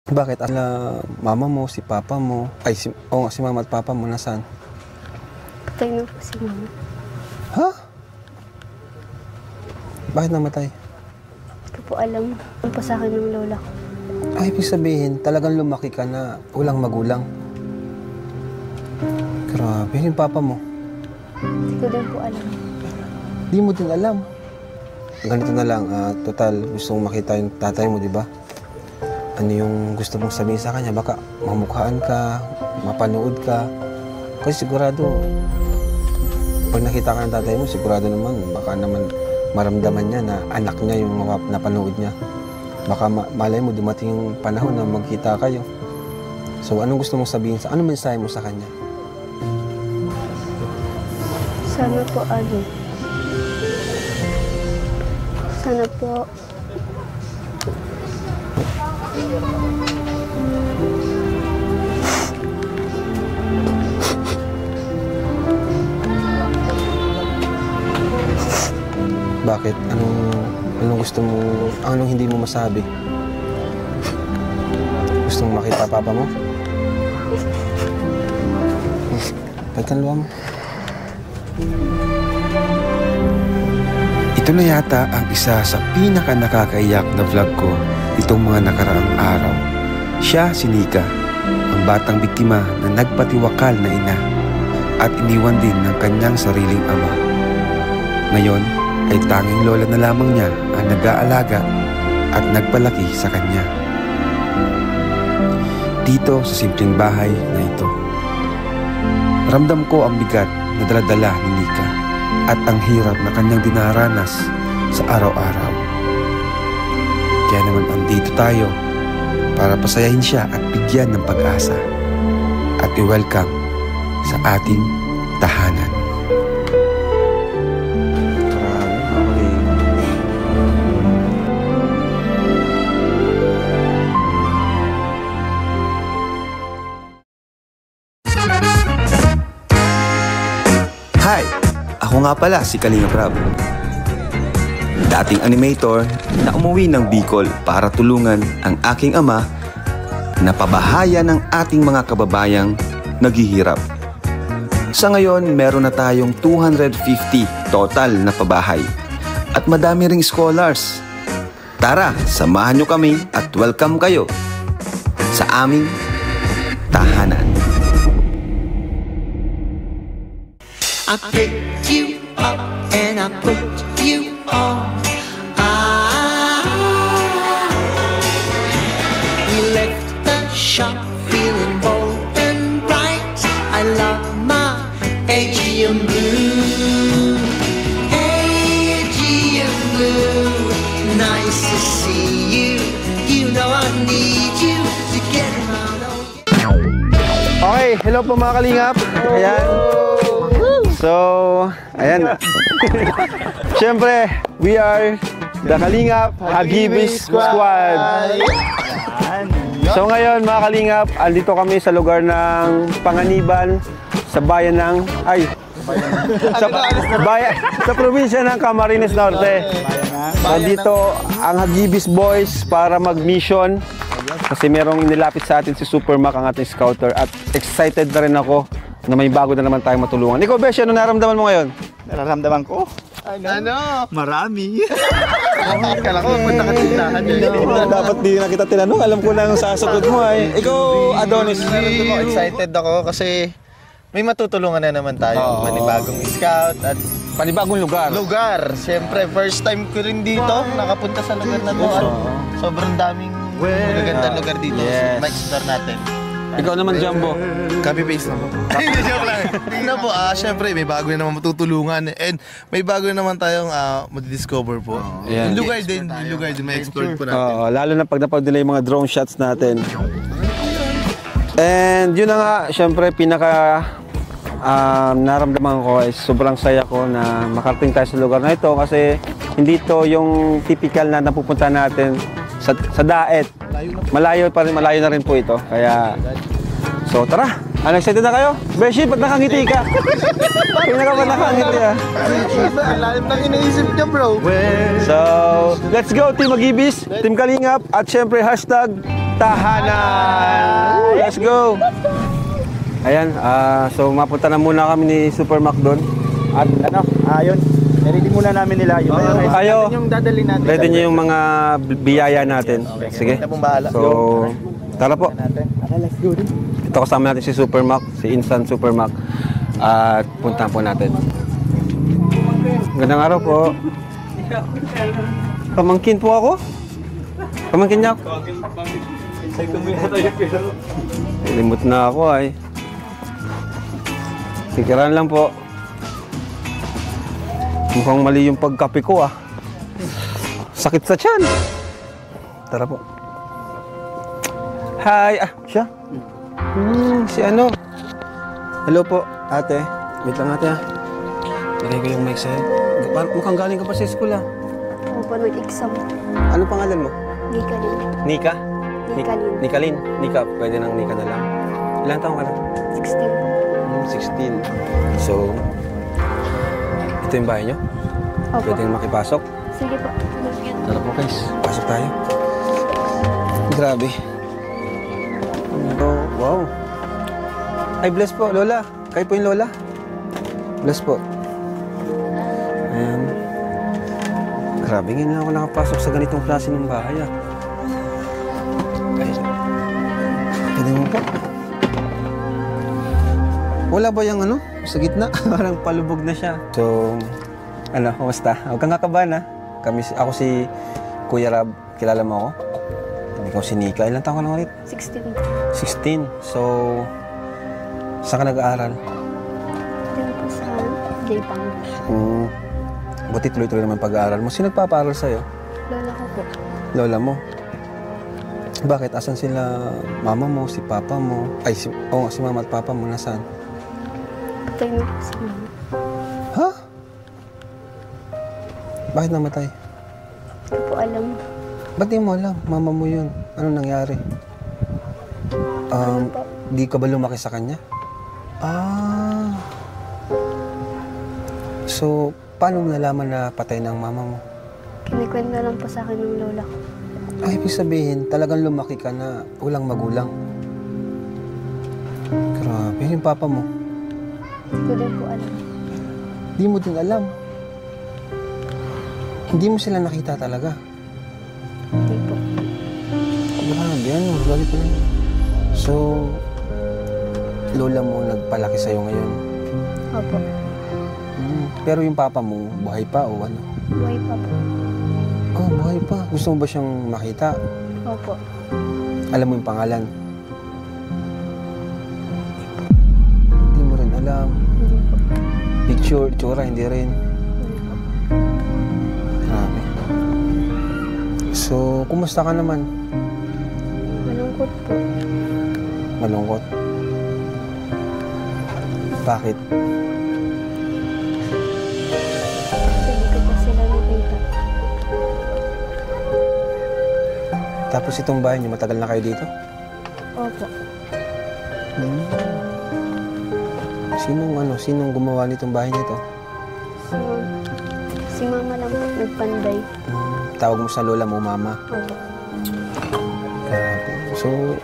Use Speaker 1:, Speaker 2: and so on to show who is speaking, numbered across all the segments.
Speaker 1: Bakit? Mama mo, si papa mo, si mama at papa mo, nasaan?
Speaker 2: Patay na po si mama.
Speaker 1: Ha? Bakit namatay?
Speaker 2: Hindi ko po alam. Ano po sa akin ng lola ko.
Speaker 1: Ay, ibig sabihin, talagang lumaki ka na walang magulang. Grabe, yung papa mo.
Speaker 2: Hindi ko din po alam.
Speaker 1: Di mo din alam. Ganito na lang, total, gusto mong makita yung tatay mo, di ba? Ano yung gusto mong sabihin sa kanya? Baka mamukhaan ka, mapanood ka. Kasi sigurado, pag nakita ka ng tatay mo, sigurado naman, baka naman maramdaman niya na anak niya yung napanood niya. Baka malay mo, dumating yung panahon na magkita kayo. So, anong gusto mong sabihin? Anong mensahe mo sa kanya?
Speaker 2: Sana po sana po
Speaker 1: Bakit? Anong gusto mo, anong hindi mo masabi? Gusto mong makita papa mo? Pagkan luwa mo.
Speaker 3: Ito na yata ang isa sa pinaka-nakakaiyak na vlog ko itong mga nakaraang araw. Siya si Nika, ang batang biktima na nagpatiwakal na ina at iniwan din ng kanyang sariling ama. Ngayon ay tanging lola na lamang niya ang nag-aalaga at nagpalaki sa kanya. Dito sa simpleng bahay na ito, ramdam ko ang bigat na dala-dala ni Nika at ang hirap na kanyang dinaranas sa araw-araw. Kaya naman andito tayo para pasayahin siya at bigyan ng pag-asa at i-welcome sa ating tahanan. Hi! Ako nga pala si Kalinga Prab. Dating animator na umuwi ng Bicol para tulungan ang aking ama na pabahayan ng ating mga kababayang naghihirap. Sa ngayon, meron na tayong 250 total na pabahay at madami ring scholars. Tara, samahan nyo kami at welcome kayo sa aming tahanan.
Speaker 4: I picked you up and I put you on. We left the shop feeling bold and bright. I love my Aegean blue. Aegean blue. Nice to see you. You know I need you to get around.
Speaker 1: Okay, hello po mga kalingap. Ayan. So, ayan. Siyempre, we are the Kalingap Hagibis Squad. So ngayon mga Kalingap, andito kami sa lugar ng Panganiban sa bayan ng sa probinsya ng Camarines Norte. Nandito ang Hagibis Boys para mag-mission kasi merong inilapit sa atin si Super Mac, ang ating scouter, at excited na rin ako na may bago na naman tayong matulungan. Ikaw, Beshi, ano nararamdaman mo ngayon?
Speaker 5: Nararamdaman ko? Ano? Marami.
Speaker 1: Kala ko, punta ka tindahan. Dapat di na kita tinanong. Alam ko na ang sasagot mo ay. Ikaw, Adonis.
Speaker 5: Excited ako kasi may matutulungan na naman tayo. Panibagong scout at
Speaker 1: Panibagong lugar.
Speaker 5: Siyempre, first time ko rin dito. Nakapunta sa lugar na to. Sobrang daming magagandang lugar dito. Ma-explore natin.
Speaker 1: Ikaw naman, Jumbo.
Speaker 5: Copy-paste naman. Hindi, joke lang. Tingnan po, syempre may bago na naman matutulungan. And may bago na naman tayong madidiscover po. Yung lugar din, may explore po natin.
Speaker 1: Lalo na pag napag nila yung mga drone shots natin. And yun na nga, syempre, naramdaman ko ay sobrang saya ko na makarating tayo sa lugar na ito kasi hindi to yung typical na napupunta natin sa daet. Malayo na rin po ito. Kaya So tara, excited na kayo? Beshi, pag nakangiti ka. Pinaka pa nakangiti ah.
Speaker 5: Ang lalim ng iniisip niya, bro.
Speaker 1: So, let's go Team Agibis, Team Kalingap, at syempre hashtag Tahanan. Let's go. Ayan, so mapunta na muna kami ni Super Mac doon.
Speaker 6: At ano, yun. Ready muna namin nila. Yung
Speaker 1: Ayo,
Speaker 6: yung dadalhin natin.
Speaker 1: ready niyo yung mga biyaya natin. Sige.
Speaker 6: Ito pong bahala.
Speaker 1: So, tara po.
Speaker 6: Let's go din.
Speaker 1: Ito kasama natin si Super Mac, si Instant Super Mac. At puntahan po natin. Magandang araw po. Pamangkin po ako. Pamangkin niya ako. Limot na ako ay. Sikiran lang po. Mukhang mali yung pagkape ko ah. Sakit sa tiyan. Tara po. Hi! Siya? Si ano? Hello po, ate. Wait lang ate ah. Lagay ko yung mic sa'yo. Mukhang galing ka pa sa school ah.
Speaker 2: Opo, nag-exam.
Speaker 1: Ano pangalan mo?
Speaker 2: Nikalin.
Speaker 1: Nika?
Speaker 2: Nikalin.
Speaker 1: Nikalin? Nika, pwede nang Nika na lang. Ilang taong ka na?
Speaker 2: 16 po.
Speaker 1: 16. So, ito yung bahay nyo?
Speaker 2: Opo.
Speaker 1: Pwede makipasok?
Speaker 2: Sige po.
Speaker 1: Tara po guys, pasok tayo. Grabe. Oh, wow. Ay, bless po, Lola. Kayo po yung Lola. Bless po. Ayan. Grabe, ngayon na ako nakapasok sa ganitong klase ng bahay ah. Ay, pwede mo po. Wala ba yung ano? Sa gitna? Parang palubog na siya. So, ano, kumusta? Huwag kang kakabahan ha. Ako si Kuya Rab. Kilala mo ako? Ikaw si Nika. Ilang taon ka na ulit?
Speaker 2: 16.
Speaker 1: 16. So, saan ka nag-aaral?
Speaker 2: Diyan po sa Daypang.
Speaker 1: Buti tuloy-tuloy naman pag-aaral mo. Sino nagpapaaral sa'yo?
Speaker 2: Lola ko po.
Speaker 1: Lola mo. Bakit? Asan sila mama mo, si papa mo? Ay, si mama at papa mo. Nasaan?
Speaker 2: Patay na po si mama.
Speaker 1: Ha? Bakit namatay?
Speaker 2: Hindi po alam.
Speaker 1: Ba't di mo alam? Mama mo yun. Ano nangyari? Di ka ba lumaki sa kanya? Ah. So, paano mo nalaman na patay ng mama mo?
Speaker 2: Kinikwento lang po sa akin ng lola ko.
Speaker 1: Ay, ibig sabihin, talagang lumaki ka na walang magulang. Grabe, yung papa mo.
Speaker 2: Hindi ko din po alam.
Speaker 1: Di mo din alam. Hindi mo sila nakita talaga.
Speaker 2: Hindi po.
Speaker 1: Grabe, ano? Grabe pa lang. So, lola mo nagpalaki sa'yo ngayon.
Speaker 2: Opo.
Speaker 1: Pero yung papa mo, buhay pa o ano?
Speaker 2: Buhay pa po.
Speaker 1: Oh, buhay pa. Gusto mo ba siyang makita?
Speaker 2: Opo.
Speaker 1: Alam mo yung pangalan? Hindi mo rin alam.
Speaker 2: Hindi po.
Speaker 1: Picture, tsura, hindi rin.
Speaker 2: Hindi po.
Speaker 1: Grabe. So, kumusta ka naman?
Speaker 2: Malungkot po.
Speaker 1: Malungkot? Bakit?
Speaker 2: Kasi hindi ko pa sila nakita.
Speaker 1: Tapos itong bahay niyo, matagal na kayo dito?
Speaker 2: Opo.
Speaker 1: Sinong gumawa nitong bahay nito?
Speaker 2: Si mama lang po nagpanday.
Speaker 1: Tawag mo sa lola mo, mama.
Speaker 2: Opo.
Speaker 1: Grabe. So,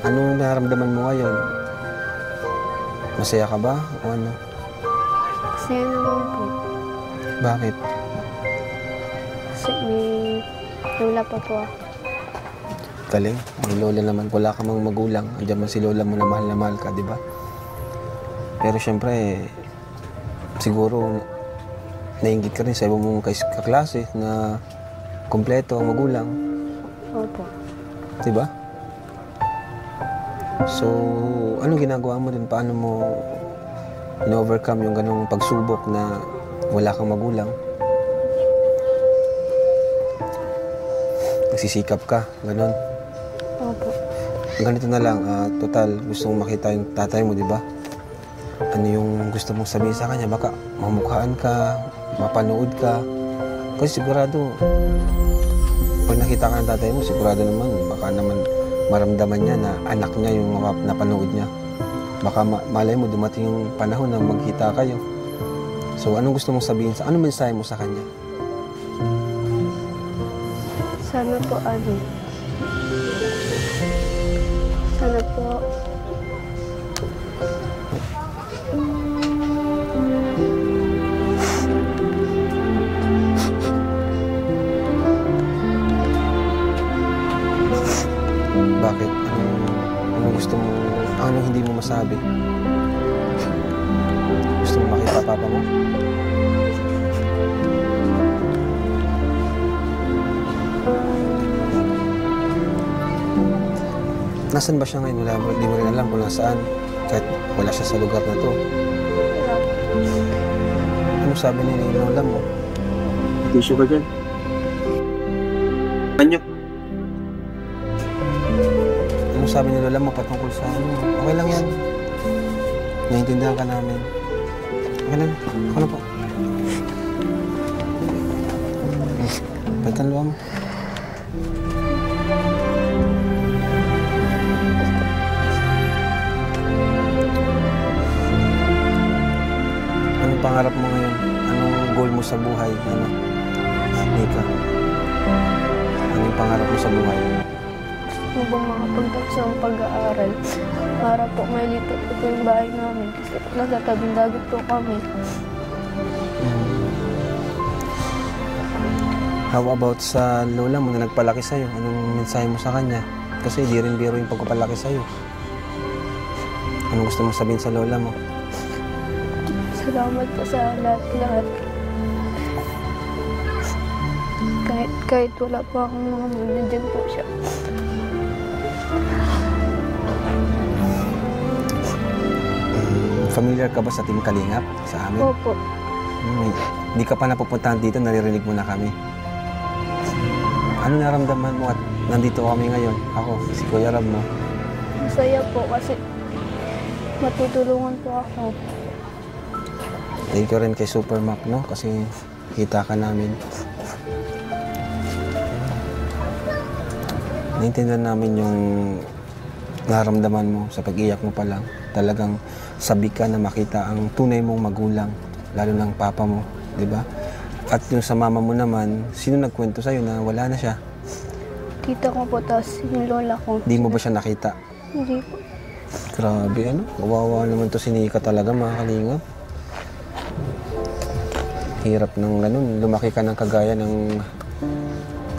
Speaker 1: anong nararamdaman mo ngayon? Masaya ka ba? O ano?
Speaker 2: Masaya naman po.
Speaker 1: Bakit?
Speaker 2: Kasi may lola pa po ako.
Speaker 1: Galing. May lola naman. Wala ka mang magulang. Andiyan man si lola mo na mahal ka, di ba? Pero syempre, siguro, nainggit ka rin sa iba mong kaklase na kompleto ang magulang.
Speaker 2: Opo.
Speaker 1: Di ba? So, anong ginagawa mo din? Paano mo na-overcome yung ganong pagsubok na wala kang magulang? Nagsisikap ka, ganon.
Speaker 2: Opo.
Speaker 1: Ganito na lang, total, gusto mong makita yung tatay mo, di ba? Ano yung gusto mong sabihin sa kanya? Baka mamukhaan ka, mapanood ka. Kasi sigurado, pag nakita ka ng tatay mo, sigurado naman, baka naman maramdaman niya na anak niya yung napanood niya. Baka malay mo dumating yung panahon na magkita kayo. So anong gusto mong sabihin anong mensahe mo sa kanya?
Speaker 2: Sana po sana po
Speaker 1: Bakit? Anong gusto mo? Anong hindi mo masabi? Gusto mo makita papa mo? Nasaan ba siya ngayon? Hindi mo rin alam kung nasaan. Kahit wala siya sa lugar na to. Ano sabi ni lola mo?
Speaker 6: Tissue ka dyan.
Speaker 3: Anyo?
Speaker 1: Ano sabi ni lola mo patungkol sa ano? Okay lang yan. Naiintindihan ka namin. Okay na. Ako na po. Balikan luwa mo. Anong pangarap mo ngayon? Anong goal mo sa buhay? Ano? Nika. Anong pangarap mo sa buhay?
Speaker 2: Gusto bang makapagtapos ng pag-aaral para po may lipat po yung bahay namin kasi nasa tabing dagat po kami.
Speaker 1: How about sa lola mo na nagpalaki sa'yo? Anong mensahe mo sa kanya? Kasi di rin biro yung pagpapalaki sa'yo. Anong gusto mo sabihin sa lola mo?
Speaker 2: Salamat po sa lahat-lahat. Kahit wala po akong mga nandiyan po siya.
Speaker 1: Familiar ka ba sa Team Kalingap? Sa amin?
Speaker 2: Opo.
Speaker 1: Hindi ka pa napupuntahan dito, naririnig mo na kami. Ano naramdaman mo at nandito kami ngayon? Ako, si Kuya Rab mo.
Speaker 2: Masaya po kasi matutulungan po ako.
Speaker 1: Thank you rin kay Supermac, no? Kasi kita ka namin. Naintindihan namin yung naramdaman mo sa pag-iyak mo pa lang. Talagang sabi ka na makita ang tunay mong magulang, lalo ng papa mo, di ba? At yung sa mama mo naman, sino nagkwento sa'yo na wala na siya?
Speaker 2: Tita ko po, tapos yung lola ko.
Speaker 1: Di mo ba siya nakita?
Speaker 2: Hindi po.
Speaker 1: Grabe, ano? Kawawa naman to si Nika talaga, mga kalingap. Hirap ng ganun. Lumaki ka ng kagaya ng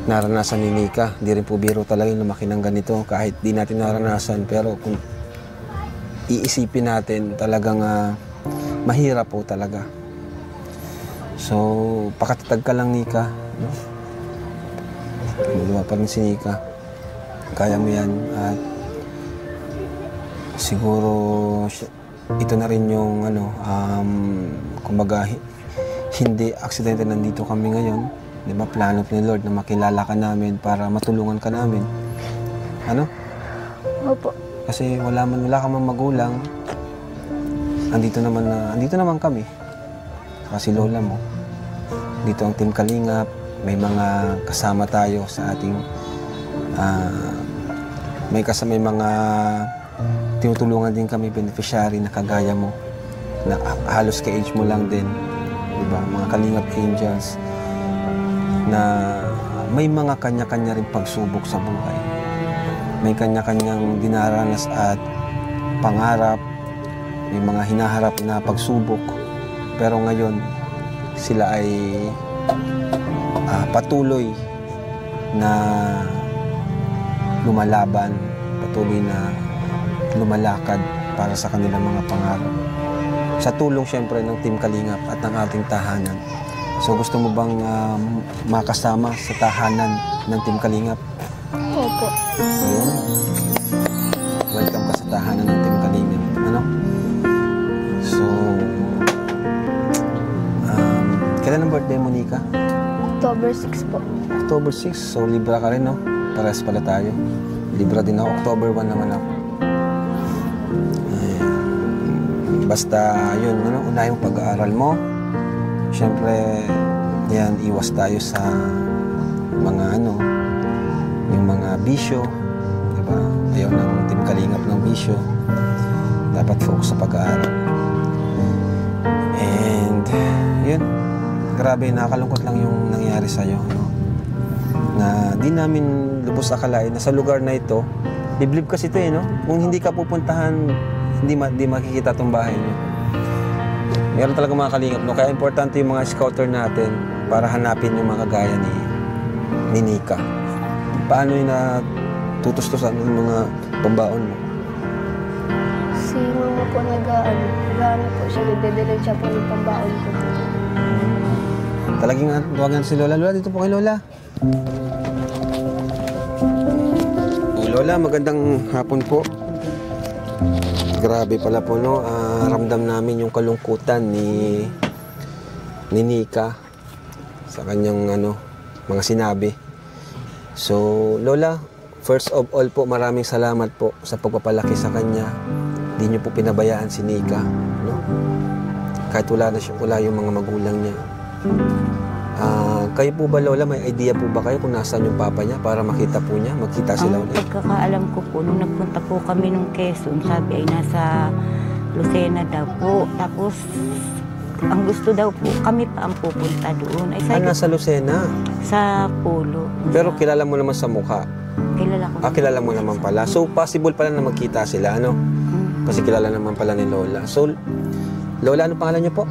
Speaker 1: naranasan ni Nika. Di rin po biro talaga yung lumaki ng ganito kahit di natin naranasan. Pero kung iisipin natin, talagang mahirap po talaga. So, pakatatag ka lang, Nika. No? Luwa pa rin si Nika. Kaya mo yan. At siguro, ito na rin yung, kumbaga, hindi aksidente nandito kami ngayon. Di ba? Plano ni Lord na makilala ka namin para matulungan ka namin. Ano?
Speaker 2: Opo.
Speaker 1: Kasi wala ka man magulang. Andito naman kami. Saka si lola mo. Dito ang Team Kalingap. May mga kasama tayo sa ating may mga tinutulungan din kami beneficiary na kagaya mo na halos ka-age mo lang din, diba? Mga Kalingap Angels na may mga kanya-kanya rin pagsubok sa buhay. May kanya-kanyang dinaranas at pangarap, may mga hinaharap na pagsubok, pero ngayon sila ay patuloy na lumalaban, patuloy na lumalakad para sa kanilang mga pangarap. Sa tulong siyempre ng Team Kalingap at ng ating tahanan. So gusto mo bang makasama sa tahanan ng Team Kalingap?
Speaker 2: Opo.
Speaker 1: Ayun. Welcome ka sa tahanan ng Team Kalingap. Ano? So, kailan ang birthday mo, Nika?
Speaker 2: October 6 po.
Speaker 1: October 6, so Libra ka rin, no? Parehas pala tayo. Libra din ako. October 1 naman ako. Basta, yun, unahin yung pag-aaral mo. Siyempre, yan, iwas tayo sa mga, yung mga bisyo, diba? bisyo. Dapat focus sa pag-aaral. And yun, grabe, nakakalungkot lang yung nangyari sa'yo, no? Na di namin lubos akalain na sa lugar na ito, liblib kasi ito, no? Kung hindi ka pupuntahan, hindi makikita tong bahay niyo. Meron talaga mga kalingap, no? Kaya importante yung mga scouter natin para hanapin yung mga kagaya ni Nika. Paano yung natutustusan ng mga pambaon mo?
Speaker 2: Si mama po nag-ano po siya, nagdadala siya po ng pambaon ko.
Speaker 1: Talagang tuwagan si Lola. Lola, dito po kay Lola. Lola, magandang hapon po. Grabe pala po, no? Ramdam namin yung kalungkutan ni Nika sa kanyang mga sinabi. So, Lola, first of all po, maraming salamat po sa pagpapalaki sa kanya. Hindi niyo po pinabayaan si Nika, no? Kahit wala yung mga magulang niya. Kayo po ba, Lola, may idea po ba kayo kung nasaan yung papa niya para makita po niya, magkita sila
Speaker 7: Ang
Speaker 1: ulit?
Speaker 7: pagkakaalam ko po, nung nagpunta po kami nung Quezon, sabi ay nasa Lucena daw po. Tapos, ang gusto daw po, kami pa ang pupunta doon. Ay, sabi,
Speaker 1: Nasa Lucena.
Speaker 7: sa Pulo.
Speaker 1: Pero kilala mo naman sa mukha.
Speaker 7: Kilala ko.
Speaker 1: Kilala mo naman pala. So, possible pala na magkita sila, ano? Kasi kilala naman pala ni Lola. So, Lola, ano pangalan niyo po?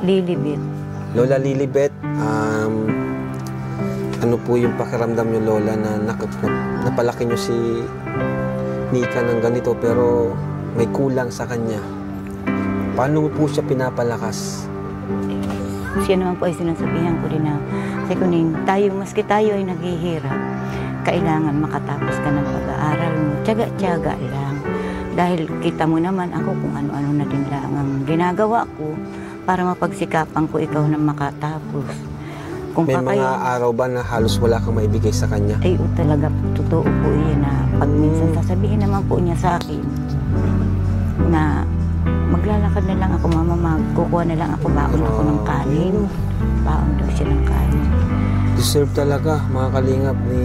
Speaker 7: Lilibet.
Speaker 1: Lola Lilibet, ano po yung pakiramdam niyo, Lola, na napalaki niyo si Nika ng ganito pero may kulang sa kanya? Paano mo po siya pinapalakas?
Speaker 7: Siya naman po ay sinasabihan ko din na, Kuning, maski tayo ay naghihirap, kailangan makatapos ka ng pag-aaral mo. Tiyaga-tiyaga lang. Dahil kita mo naman ako kung ano-ano na din lang ang ginagawa ko para mapagsikapan ko ikaw na makatapos. Kung
Speaker 1: May mga araw ba na halos wala kang maibigay sa kanya?
Speaker 7: Ay, talaga, totoo po yan na pag minsan sasabihin naman po niya sa akin na maglalakad na lang ako, mama, magkukuha na lang ako, baon ako ng kanin. Baon daw siya ng kanin.
Speaker 1: Deserve talaga, mga kalingap ni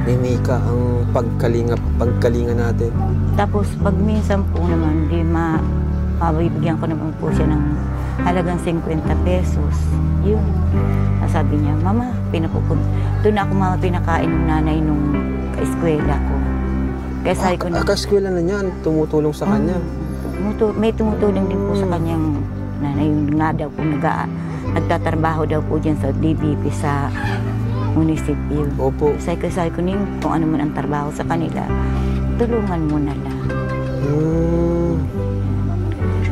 Speaker 1: Nika, ang pagkalinga natin.
Speaker 7: Tapos pag minsan po naman, mabibigyan ko naman po siya ng halagang 50 pesos. Yun. Sabi niya, mama, doon ako mama pinakain ng nanay nung ka-eskwela ko. Kaya sabi ko na,
Speaker 1: Ka-eskwela na niyan, tumutulong sa kanya.
Speaker 7: May tumutulong din po sa kanyang nanay. Yung nga daw po nagtatrabaho daw po dyan sa DBP sa munisipyo.
Speaker 1: Opo.
Speaker 7: Sabi ko kung ano man ang trabaho sa kanila, tulungan mo na lang.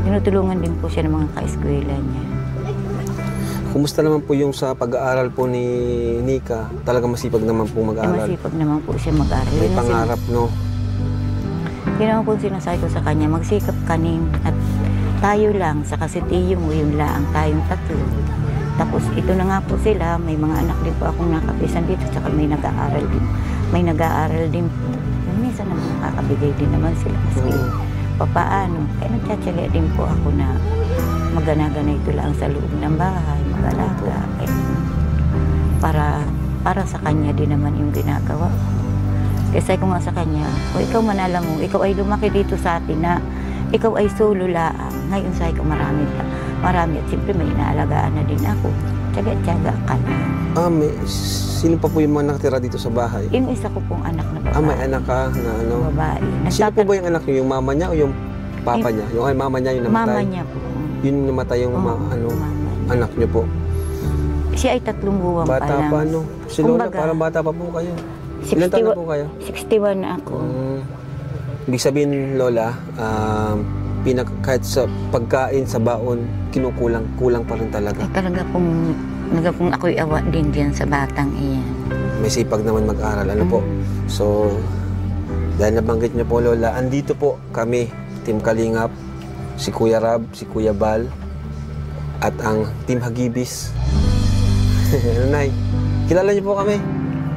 Speaker 7: Tinutulungan din po siya ng mga ka-eskwela niya.
Speaker 1: Kumusta naman po yung sa pag-aaral po ni Nika? Talaga masipag naman po mag-aaral.
Speaker 7: Masipag naman po siya mag-aaral.
Speaker 1: May pangarap, no?
Speaker 7: Yun naman po sinasabi ko sa kanya, magsikap kanin at tayo lang, sa kasitiyo mo yung laang tayong tatlo. Tapos ito na nga po sila, may mga anak din po akong nakapisan dito, saka may nag-aaral din. May nag-aaral din po. Minsan naman nakakabigay din naman sila maski papaano. Kaya nagtsatsaga din po ako na magana-gana ito lang sa loob ng bahay, mag-alaga. Para sa kanya din naman yung ginagawa. Kasi ko nga sa kanya, ikaw manala mo, ikaw ay lumaki dito sa atin na ikaw ay solo laang. Ngayon sabi ko marami at siyempre may inaalagaan na din ako. Tiyaga-tiyaga ka na.
Speaker 1: Sino pa po yung mga nakatira dito sa bahay?
Speaker 7: Yung isa ko pong anak na babae.
Speaker 1: May anak ka na ano?
Speaker 7: Babae.
Speaker 1: Sino po ba yung anak niyo? Yung mama niya o yung papa niya? Yung mama niya yung namatay?
Speaker 7: Mama niya po.
Speaker 1: Yun yung namatay yung anak niyo po?
Speaker 7: Siya ay 3 buwan pa lang.
Speaker 1: Bata pa, no? Si Lola, parang bata pa po kayo. Ilan taon na po kayo?
Speaker 7: 61 na ako.
Speaker 1: Ibig sabihin, Lola, kahit sa pagkain, sa baon, kulang pa rin talaga.
Speaker 7: Talaga pong ako'y awa din diyan sa batang iyan.
Speaker 1: May sipag naman mag-aral, ano po. So, dahil nabanggit niyo po, Lola, andito po kami, Team Kalingap, si Kuya Rab, si Kuya Bal, at ang Team Hagibis. Nay, kilala niyo po kami?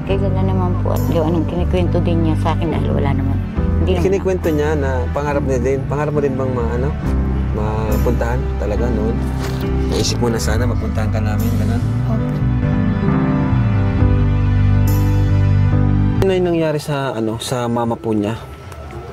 Speaker 7: Kilala naman po at anong kinikwento din niya sa akin dahil wala naman.
Speaker 1: Kinikwento niya na pangarap niya din. Pangarap mo din bang mapuntahan talaga noon? Naisip mo na sana mapuntahan ka namin, gano'n? Ano yung nangyari sa mama po niya?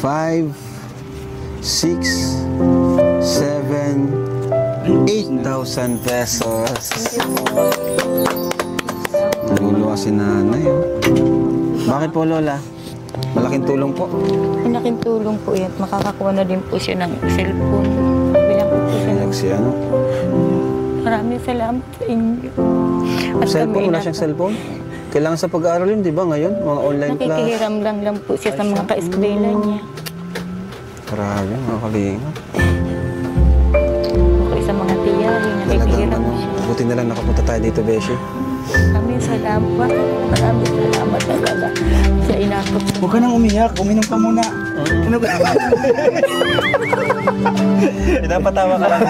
Speaker 1: 5, 6, 7, 8,000 pesos. Tutulong si nanay. Oh. Bakit po, Lola? Malaking tulong po.
Speaker 7: Malaking tulong po yan. Makakakuha na din po siya ng cellphone. Bilang po siya ng...
Speaker 1: Si ano?
Speaker 7: Maraming salamat sa inyo. At
Speaker 1: Cellphone? Wala siyang cellphone? Kailangan sa pag-aaral yun, di ba ngayon? Mga online class.
Speaker 7: Nakikihiram lang po siya sa mga ka-eskwela niya.
Speaker 1: Grabe, mga kalinga.
Speaker 7: Okay, sa mga tiyari, nakikihiram siya.
Speaker 1: Buti na lang nakapunta tayo dito, Beshi.
Speaker 7: Maraming salamat. Maraming salamat talaga sa inakot.
Speaker 6: Huwag ka nang umiyak, uminom ka muna. Ano ba?
Speaker 1: Pinapatawa ka lang.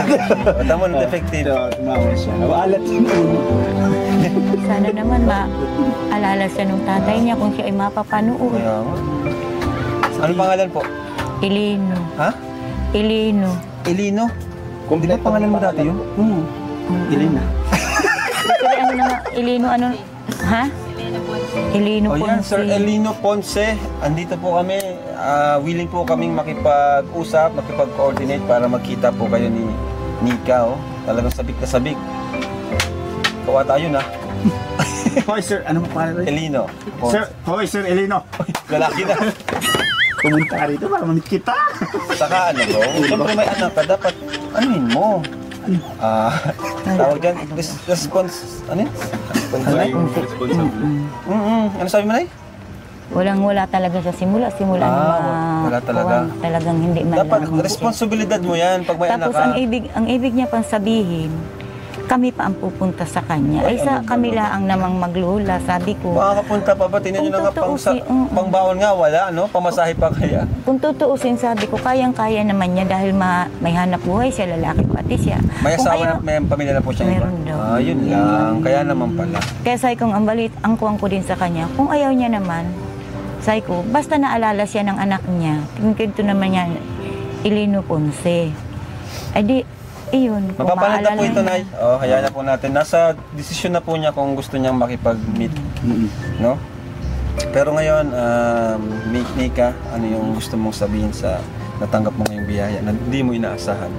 Speaker 1: Bata mo, not effective.
Speaker 6: Tumawa siya. Nawaalat siya.
Speaker 7: Sana naman maalala siya ng tatay niya kung siya ay mapapanood.
Speaker 1: Kaya nga. Anong pangalan po?
Speaker 7: Elino.
Speaker 1: Ha?
Speaker 7: Elino.
Speaker 1: Elino? Di ba pangalan mo dati yun?
Speaker 6: Ilin na.
Speaker 7: Kasi ano naman, Elino ano? Ha? Elino
Speaker 1: O yan,
Speaker 7: Ponce.
Speaker 1: Sir Elino Ponce. Andito po kami. Willing po kaming makipag-usap, makipag-coordinate para magkita po kayo ni Nika. Oh. Talagang sabik na sabik. Kawa tayo na.
Speaker 6: Hoy, sir. Ano mo pangalan rin?
Speaker 1: Elino.
Speaker 6: Sir, hoy, Sir Elino.
Speaker 1: Lalaki na.
Speaker 6: Pumunta ka rito para mamit kita.
Speaker 1: Saka ano ko, siyempre may anak ka, dapat anuhin mo. Tawag dyan, response, ano yun? Ano sabi mo, Nay?
Speaker 7: Walang-wala talaga sa simula. Simula
Speaker 1: wala talaga.
Speaker 7: Talagang hindi
Speaker 1: Dapat
Speaker 7: malaman.
Speaker 1: responsibilidad mo yan pag may anak
Speaker 7: Tapos
Speaker 1: ka.
Speaker 7: ang ibig niya pang sabihin, kami pa ang pupunta sa kanya. Ay sa kami lang namang maglula, sabi ko.
Speaker 1: Makakapunta pa ba? Tingnan nyo na nga pangbaon nga, wala, no? Pamasahe pa kaya.
Speaker 7: Kung tutuusin, sabi ko, kayang-kaya naman niya dahil may hanap buhay siya, lalaki pati siya.
Speaker 1: May
Speaker 7: Kung
Speaker 1: asawa
Speaker 7: ayaw-
Speaker 1: na, may pamilya na po siya.
Speaker 7: Meron daw.
Speaker 1: Yun lang. Kaya naman pala.
Speaker 7: Kaya sabi kong ang kuwang ko din sa kanya, kung ayaw niya naman, sabi ko, basta naalala siya ng anak niya, tingin naman niya, Elino Ponce. Ay di, iyon. kung
Speaker 1: Mapapanood na
Speaker 7: maalala
Speaker 1: po ito,
Speaker 7: niya.
Speaker 1: Nay. Hayaan na po natin. Nasa desisyon na po niya kung gusto niyang makipag-meet. No? Pero ngayon, Nika, ano yung gusto mong sabihin sa natanggap mo ngayong biyaya na hindi mo inaasahan?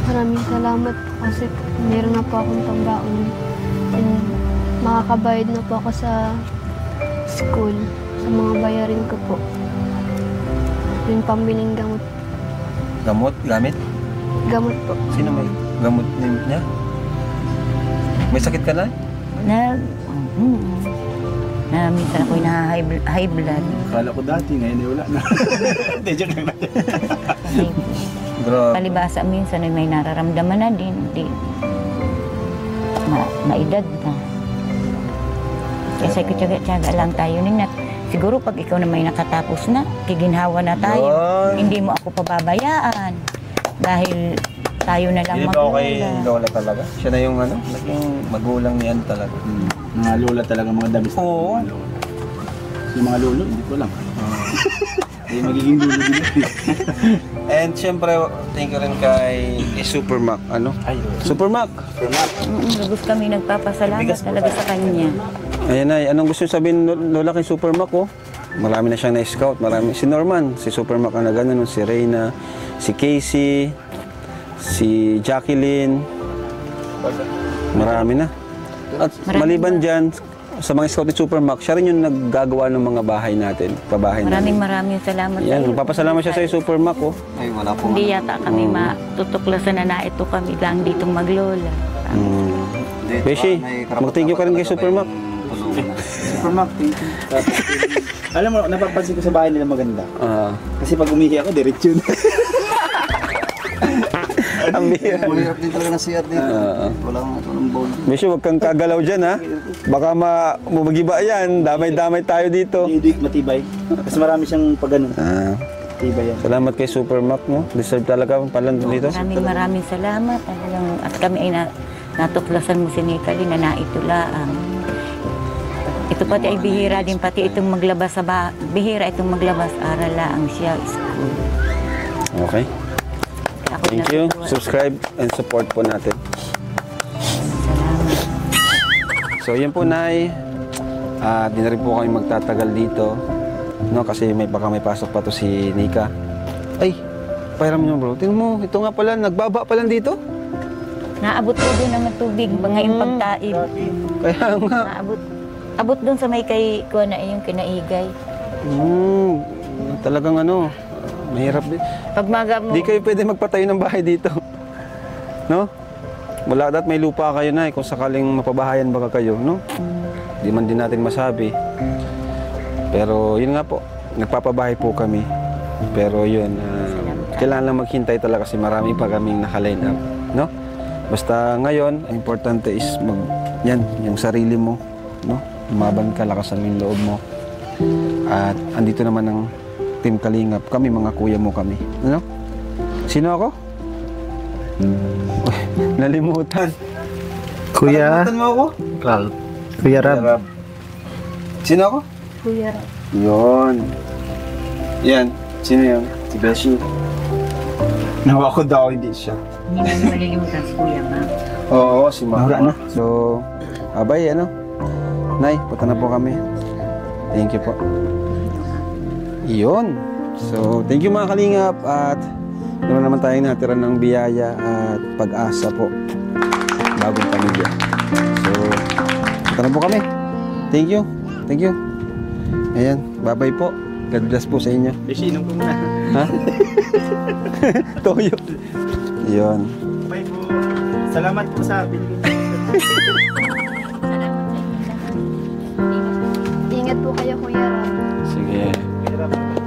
Speaker 2: Maraming salamat po kasi meron na po akong pambaon. And makakabayad na po ako sa school, sa mga bayarin ko po. Yung pambiling gamot.
Speaker 1: Gamot? Gamit?
Speaker 2: Gamot po.
Speaker 1: Sino may gamot niya? May sakit ka na?
Speaker 7: Na minsan ako'y high blood.
Speaker 6: Akala ko dati, ngayon ay wala na. Hindi, joke lang natin.
Speaker 1: Grabe.
Speaker 7: Palibasa minsan ay may nararamdaman na din. Maedad na. Kasi tiyaga lang tayo ninat. Siguro pag ikaw na may nakatapos na, kiginhawa na tayo.
Speaker 1: Yun.
Speaker 7: Hindi mo ako pababayaan. Dahil tayo na lang
Speaker 1: Hindi ba okay
Speaker 7: maglula.
Speaker 1: Lola talaga? Siya na yung ano, naging magulang niyan talaga.
Speaker 6: Mga lola talaga, mga dabis.
Speaker 1: Oo.
Speaker 6: Mga lola. Yung mga lolo, hindi ko alam. Hindi magiging lolo din.
Speaker 1: And syempre, thank you rin kay Supermac. Ano? Supermac!
Speaker 7: Lubos kami nagpapasalamat talaga sa kanya.
Speaker 1: Ayan ay, anong gusto sabihin Lola kay Supermac oh? Marami na siyang na-scout, marami. Si Norman, si Supermac ang nagano, si Reyna, si Casey, si Jacqueline. Marami na. At maliban dyan, sa mga scout ni Supermac, siya rin yung naggagawa ng mga bahay natin, pabahay natin.
Speaker 7: Maraming salamat sa
Speaker 1: Yan,
Speaker 7: iyo.
Speaker 1: magpapasalamat siya sa Supermac oh.
Speaker 5: Ay, wala po.
Speaker 7: Hindi yata kami matutuklasan na ito kami lang ditong maglola.
Speaker 1: Beshi, mag-thank you ka rin kay Supermac.
Speaker 6: Supermac, thank you. Alam mo, napapansin ko sa bahay nila maganda. Kasi pag umihi ako, diretso na.
Speaker 1: Ang bihira.
Speaker 5: Mahirap din talaga ng CR dito. Walang bowl.
Speaker 1: Beshi, huwag kang kagalaw dyan ha. Baka magiba yan, damay-damay tayo dito.
Speaker 6: Hindi, matibay. Kasi marami siyang pag-ano. Matibay yan.
Speaker 1: Salamat kay Supermac mo. Deserve talaga pala dito.
Speaker 7: Maraming salamat. At kami ay natuklasan mo si Nicali na naitulaang. Ito pati ay bihira din, pati itong maglabas bihira itong maglabas, aral lang siya, school.
Speaker 1: Okay.
Speaker 7: Ako
Speaker 1: Thank you.
Speaker 7: natutuwa.
Speaker 1: Subscribe and support po natin.
Speaker 7: Salamat.
Speaker 1: So yan po, Nay. Di na rin po kami magtatagal dito. No, kasi baka may pasok pa to si Nika. Ay, pahiram nyo bro. Tingnan mo, ito nga pala, nagbaba pa lang dito.
Speaker 7: Naabot po doon ang tubig, ngayong pagtaib.
Speaker 1: Kaya nga.
Speaker 7: Abot doon sa may kay kuha na yung kinaigay.
Speaker 1: Talagang ano, mahirap din.
Speaker 7: Pag maga mo,
Speaker 1: Di kayo pwede magpatayo ng bahay dito. No? Mula dat may lupa kayo na kung sakaling mapabahayan baka kayo, no? Di man din natin masabi. Pero yun nga po, nagpapabahay po kami. Pero yun, kailangan lang maghintay talaga kasi marami pa kaming naka-line up, no? Basta ngayon, ang importante is yung sarili mo, no? Lumaban ka, lakasan mo yung loob mo. At andito naman ang Team Kalingap, kami mga kuya mo kami, ano? Sino ako? Nalimutan.
Speaker 6: Kuya,
Speaker 1: Nalimutan mo ako?
Speaker 6: Kuya Rab.
Speaker 1: Sino ako?
Speaker 7: Kuya Rab.
Speaker 1: Yun. Yan. Sino yan? Si Beshi. Nawa ko daw, hindi siya.
Speaker 7: Hindi mo malilimutan si Kuya, ma'am.
Speaker 1: Oo, si Mama.
Speaker 6: Nawala na.
Speaker 1: So, abay, ano? Nay, punta na po kami. Thank you po. Iyon. So, thank you mga Kalingap at naman tayong natira ng biyaya at pag-asa po. Bagong pamilya. So, punta na po kami. Thank you. Thank you. Ayan, bye-bye po. God bless po sa inyo.
Speaker 6: Inom ko muna.
Speaker 1: Ha? Toyo. Iyon.
Speaker 6: Bye po. Salamat po sa binigay.
Speaker 2: Ingat po kayo, Kuya Ram.
Speaker 1: Sige.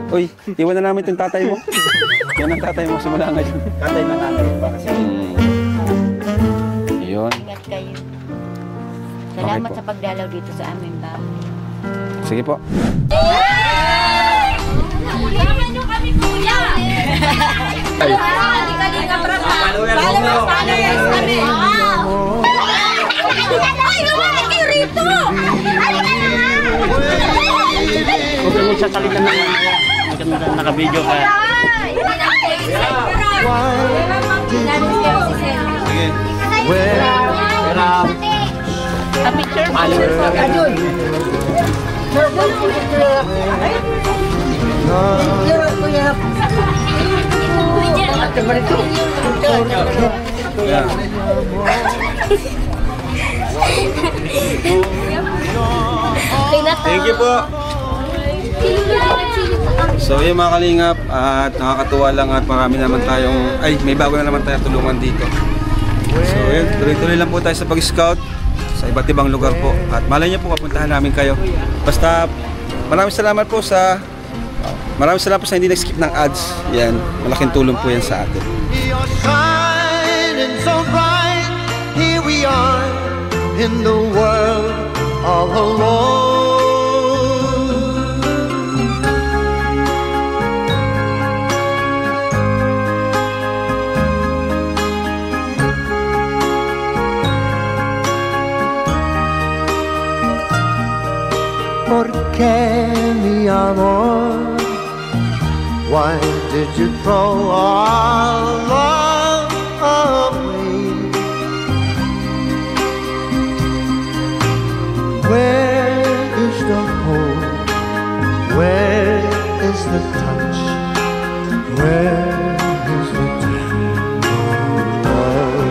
Speaker 1: Uy, iwan na namin itong tatay mo. Yan ang tatay mo simula ngayon.
Speaker 6: Tatay na namin pa kasi.
Speaker 1: Iyon.
Speaker 7: Ingat kayo. Salamat
Speaker 1: Okay po.
Speaker 7: sa pagdalaw dito sa amin ba.
Speaker 1: Sige po.
Speaker 8: Yaman nyo kami, kuya! Followers kami! Ay, gawin kayo rito!
Speaker 6: Huwag mo siya salitan na naka-video ka.
Speaker 8: A picture? Adun!
Speaker 1: Thank you po. So yun mga Kalingap at nakakatuwa lang at marami naman tayong, may bago na naman tayong tulungan dito. So yun, tuloy-tuloy lang po tayo sa pag-scout sa iba't ibang lugar po. At malay niyo po kapuntahan namin kayo. Basta maraming salamat po sa hindi nag-skip ng ads. Yan, malaking tulong po yan sa atin.
Speaker 4: You're shining so bright. Here we are in the world all alone. ¿Por qué, mi amor? Why did you throw our love away? Where is the hope? Where is the touch? Where is the tender love?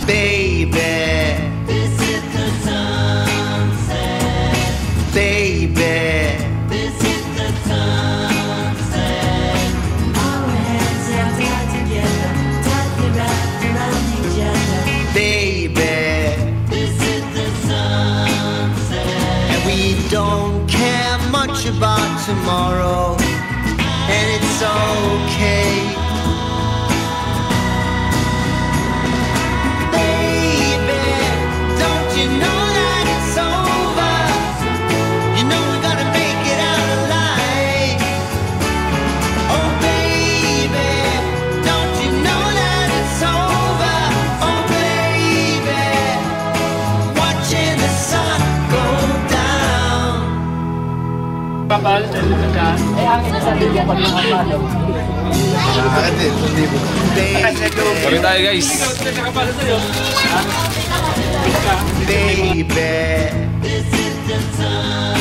Speaker 4: Baby, this is the sunset. Baby, this is the sunset. Our hands are tied together, tightly wrapped around each other. Baby, this is the sunset. And we don't care much about tomorrow, and it's okay.
Speaker 3: Kami tayo guys.
Speaker 4: baby. This is the sun.